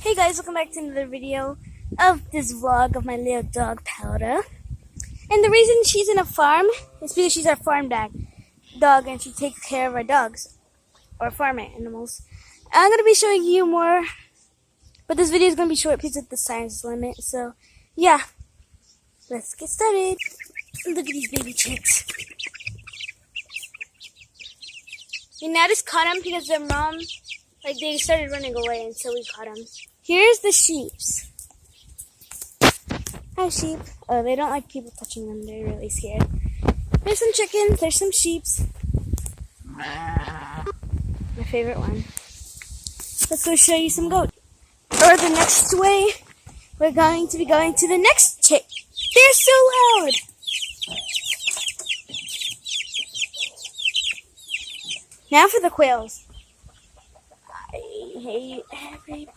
Hey guys, welcome back to another video of this vlog of my little dog Powder. And the reason she's in a farm is because she's our farm dog and she takes care of our dogs or farm animals. I'm going to be showing you more, but this video is going to be short because of the science limit. So yeah, let's get started. Look at these baby chicks. We now just caught them because their mom, they started running away, and so we caught them. Here's the sheeps. Hi, sheep. Oh, they don't like people touching them. They're really scared. There's some chickens. There's some sheeps. My favorite one. Let's go show you some goats. Or the next way, we're going to be going to the next chick. They're so loud. Now for the quails. I hate everybody.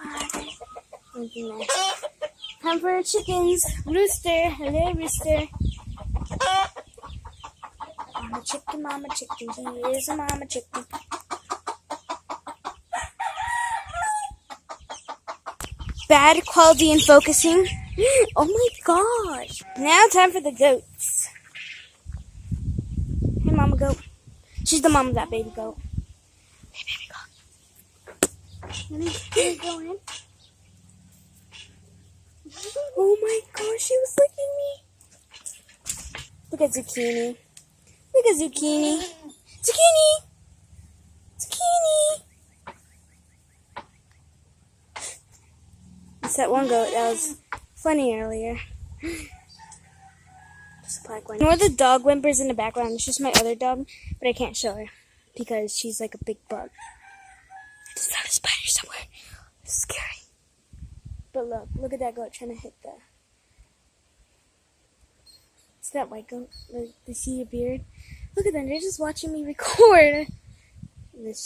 Time for chickens. Rooster. Hello, rooster. Mama chicken. He is a mama chicken. Bad quality in focusing. Oh my gosh. Now time for the goats. Hey, mama goat. She's the mom of that baby goat. Hey, baby goat. Let me go in. Oh my gosh, she was licking me. Look at Zucchini. Look at Zucchini. Zucchini! Zucchini! It's that one goat that was funny earlier. Just a black one. Ignore the dog whimpers in the background. It's just my other dog, but I can't show her because she's like a big bug. I just found a spider somewhere. It's scary. But look at that goat trying to hit the... It's that white goat. They see your beard. Look at them. They're just watching me record. And those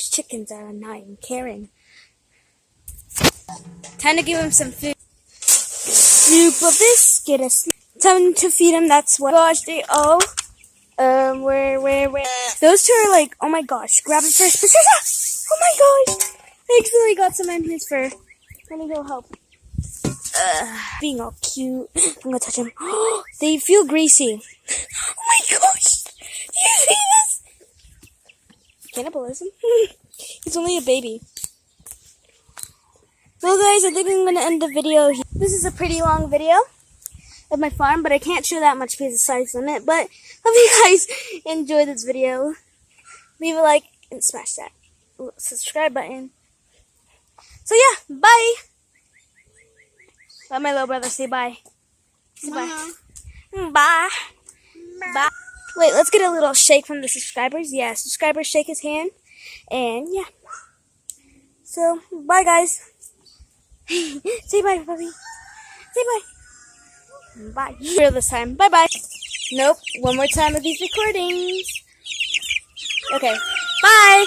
chickens are not even caring. Time to give them some food. Soup of this. Get us. Time to feed them. That's what. Gosh, they all. Where? Those two are like, oh my gosh. Grab it first. Oh my gosh. I accidentally got some in his fur. Let me go help. Being all cute. I'm gonna touch him. They feel greasy. Oh my gosh! Do you see this? Cannibalism? He's only a baby. Well guys, I think I'm gonna end the video here. This is a pretty long video of my farm, but I can't show that much because of size limit. But hope you guys enjoyed this video. Leave a like and smash that subscribe button. So yeah, bye. Let my little brother say bye. Say bye. Bye. Bye. Wait, let's get a little shake from the subscribers. Yeah, subscribers shake his hand. And yeah. So, bye guys. Say bye, puppy. Say bye. Bye. Here this time. Bye bye. Nope. One more time of these recordings. Okay. Bye.